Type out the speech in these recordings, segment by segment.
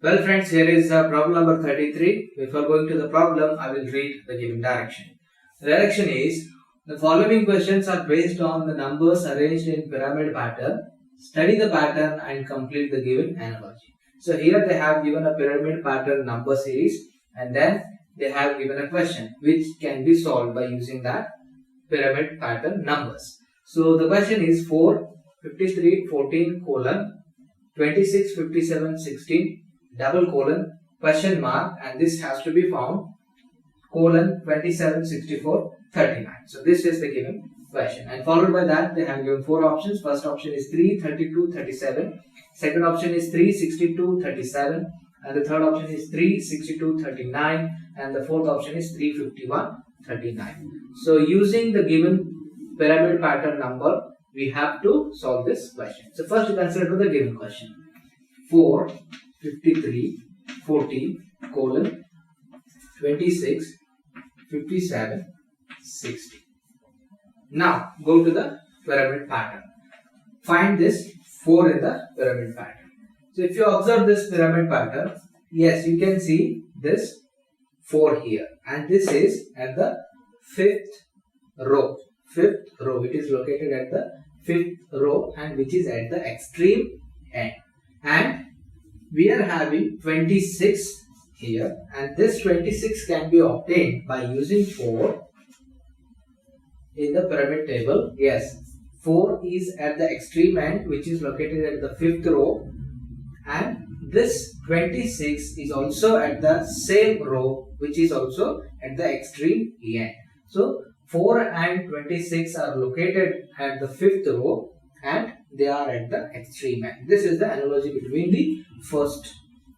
Well friends, here is problem number 33. Before going to the problem, I will read the given direction. The direction is, the following questions are based on the numbers arranged in pyramid pattern. Study the pattern and complete the given analogy. So here they have given a pyramid pattern number series and then they have given a question which can be solved by using that pyramid pattern numbers. So the question is 4, 53, 14, colon, 26, 57, 16, double colon, question mark, and this has to be found, colon, 27, 64, 39. So this is the given question, and followed by that they have given 4 options. First option is 3, 32, 37. Second option is 3, 62, 37. And the third option is 3, 62, 39. And the fourth option is 3, 51, 39. So using the given pyramid pattern number, we have to solve this question. So first consider the given question. 4, 53, 14, colon, 26, 57, 60. Now go to the pyramid pattern. Find this 4 in the pyramid pattern. So if you observe this pyramid pattern, yes, you can see this 4 here, and this is at the 5th row. 5th row, it is located at the 5th row and which is at the extreme end. And we are having 26 here, and this 26 can be obtained by using 4 in the pyramid table. Yes, 4 is at the extreme end which is located at the 5th row, and this 26 is also at the same row which is also at the extreme end. So 4 and 26 are located at the 5th row and they are at the extreme end. This is the analogy between the first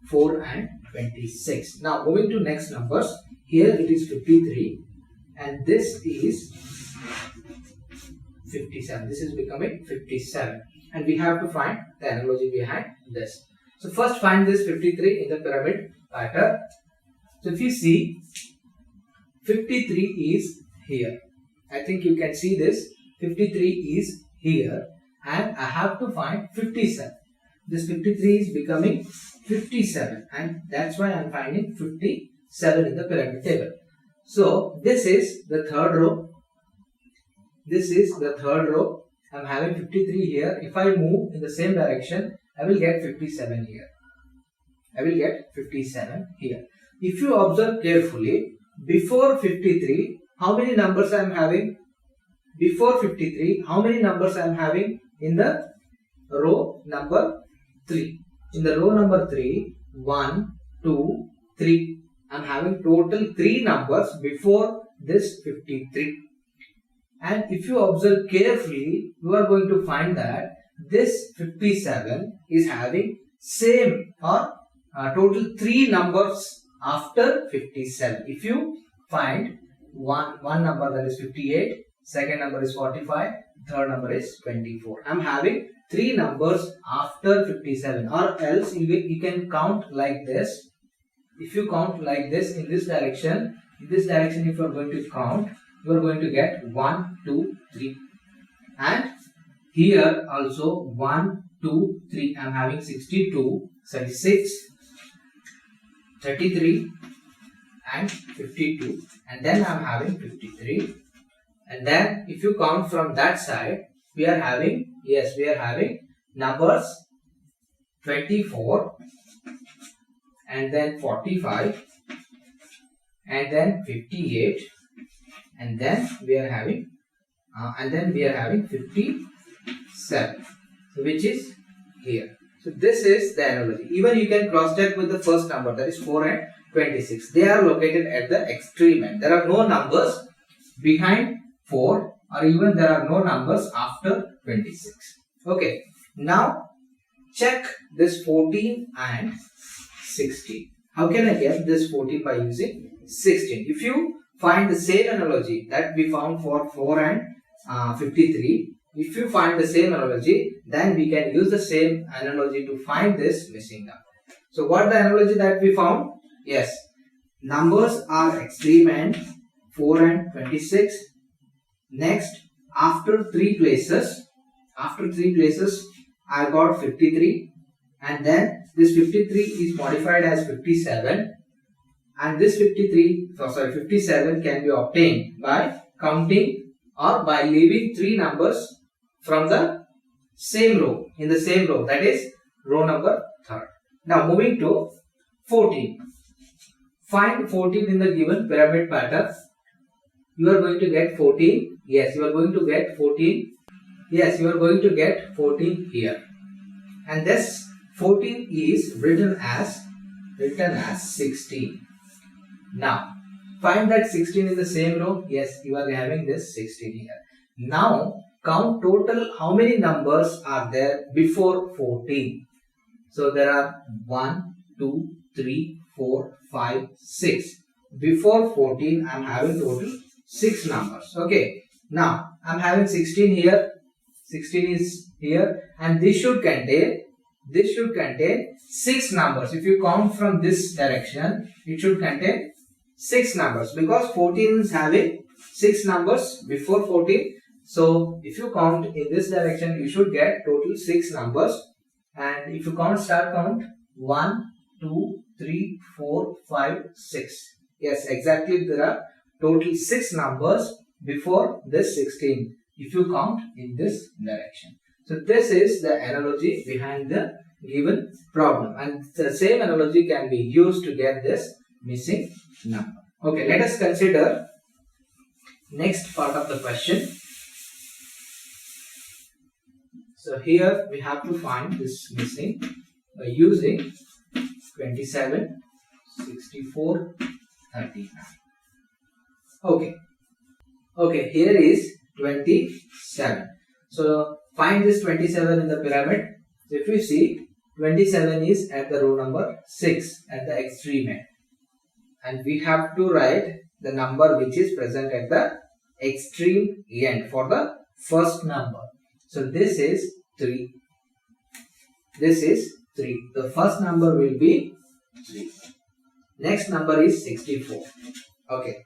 4 and 26. Now moving to next numbers. Here it is 53 and this is 57. This is becoming 57 and we have to find the analogy behind this. So first find this 53 in the pyramid pattern. So if you see, 53 is here. I think you can see this. 53 is here and I have to find 57. This 53 is becoming 57 and that's why I am finding 57 in the pyramid table. So this is the third row. This is the third row. I am having 53 here. If I move in the same direction, I will get 57 here. I will get 57 here. If you observe carefully, before 53, how many numbers I am having? Before 53, how many numbers I am having in the row number 3? In the row number 3, 1, 2, 3. I am having total 3 numbers before this 53. And if you observe carefully, you are going to find that this 57 is having same or total 3 numbers after 57. If you find one number, that is 58, second number is 45, third number is 24. I am having 3 numbers after 57, or else you can count like this. If you count like this in this direction if you are going to count, you are going to get 1, 2, 3. And here also 1, 2, 3. I am having 62, 36, 33 and 52. And then I am having 53. And then if you count from that side, we are having, yes, we are having numbers 24 and then 45 and then 58 and then we are having 57, which is here. So this is the analogy. Even you can cross check with the first number, that is 4 and 26. They are located at the extreme end. There are no numbers behind 4 or even there are no numbers after 26. Okay. Now check this 14 and 16. How can I get this 14 by using 16? If you find the same analogy that we found for 4 and 53, if you find the same analogy, then we can use the same analogy to find this missing number. So what the analogy that we found? Yes, numbers are extreme end, 4 and 26. Next, after 3 places, I got 53, and then this 53 is modified as 57, and this 57 can be obtained by counting or by leaving 3 numbers from the same row, in the same row, that is row number 3rd. Now moving to 14. Find 14 in the given pyramid pattern. You are going to get 14. Yes, you are going to get 14. Yes, you are going to get 14 here. And this 14 is written as 16. Now, find that 16 in the same row. Yes, you are having this 16 here. Now, count total how many numbers are there before 14. So, there are 1, 2, 3, 4, 5, 6. Before 14, I am having total 6 numbers. Okay. Now, I am having 16 here. 16 is here. And this should contain 6 numbers. If you count from this direction, it should contain 6 numbers, because 14 is having 6 numbers before 14. So if you count in this direction, you should get total 6 numbers. And if you start count 1, 2, 3, 4, 5, 6. Yes, exactly, there are total 6 numbers before this 16 if you count in this direction. So this is the analogy behind the given problem, and the same analogy can be used to get this missing number. Okay, let us consider next part of the question. So here we have to find this missing by using 27, 64, 39. Okay, here is 27. So find this 27 in the pyramid. So if you see, 27 is at the row number 6 at the extreme end. And we have to write the number which is present at the extreme end for the first number. So this is 3. This is 3. The first number will be 3. Next number is 64. Okay.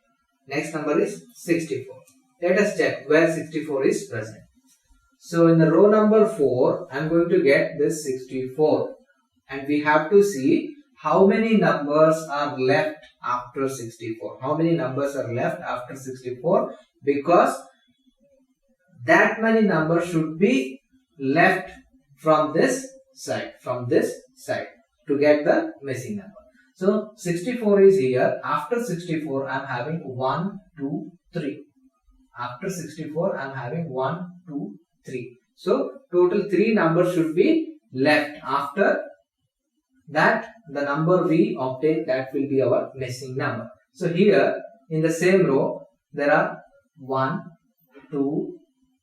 Next number is 64. Let us check where 64 is present. So in the row number 4, I am going to get this 64. And we have to see how many numbers are left after 64. How many numbers are left after 64? Because that many numbers should be left from this side. To get the missing number. So 64 is here. After 64, I am having 1, 2, 3. After 64, I am having 1, 2, 3. So total 3 numbers should be left. After that, the number we obtain, that will be our missing number. So here in the same row, there are 1, 2,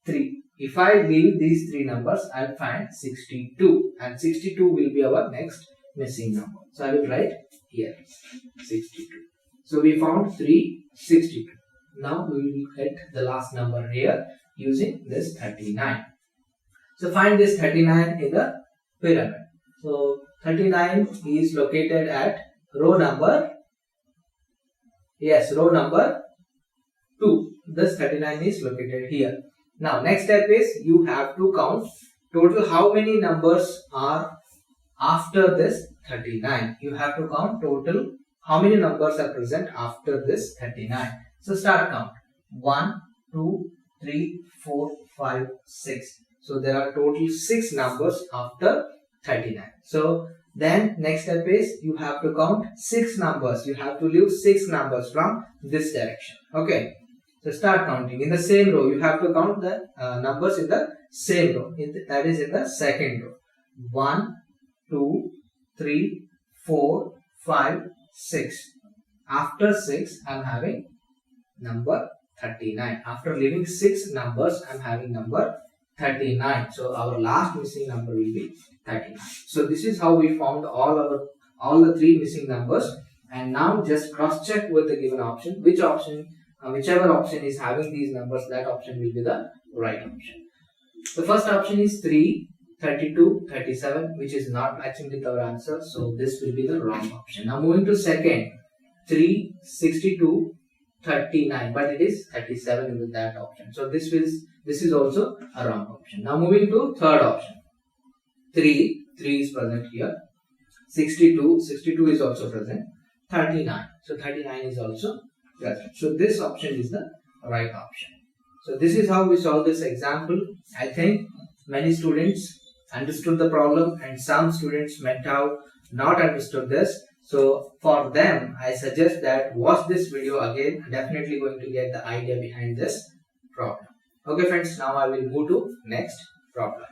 3. If I leave these 3 numbers, I will find 62. And 62 will be our next missing number. So I will write here 62. So we found 362. Now we will get the last number here using this 39. So find this 39 in the pyramid. So 39 is located at row number 2. This 39 is located here. Now next step is you have to count total how many numbers are after this 39. You have to count total how many numbers are present after this 39. So start count 1, 2, 3, 4, 5, 6. So there are total 6 numbers after 39. So then next step is you have to count 6 numbers. You have to leave 6 numbers from this direction. Okay. So start counting. In the same row, you have to count the numbers in the same row. That is in the second row. 1, 2, 3, 4, 5, 6. After 6, I am having number 39. After leaving 6 numbers, I am having number 39. So our last missing number will be 39. So this is how we found all the 3 missing numbers. And now just cross check with the given option. Whichever option is having these numbers, that option will be the right option. The first option is 3, 32, 37, which is not matching with our answer. So this will be the wrong option. Now moving to second, 3, 62, 39, but it is 37 with that option. So this is also a wrong option. Now moving to third option, 3 is present here. 62 is also present, 39, so 39 is also present. So this option is the right option. So this is how we solve this example. I think many students understood the problem and some students might have not understood this. So for them, I suggest that watch this video again. Definitely going to get the idea behind this problem. Okay friends, now I will move to next problem.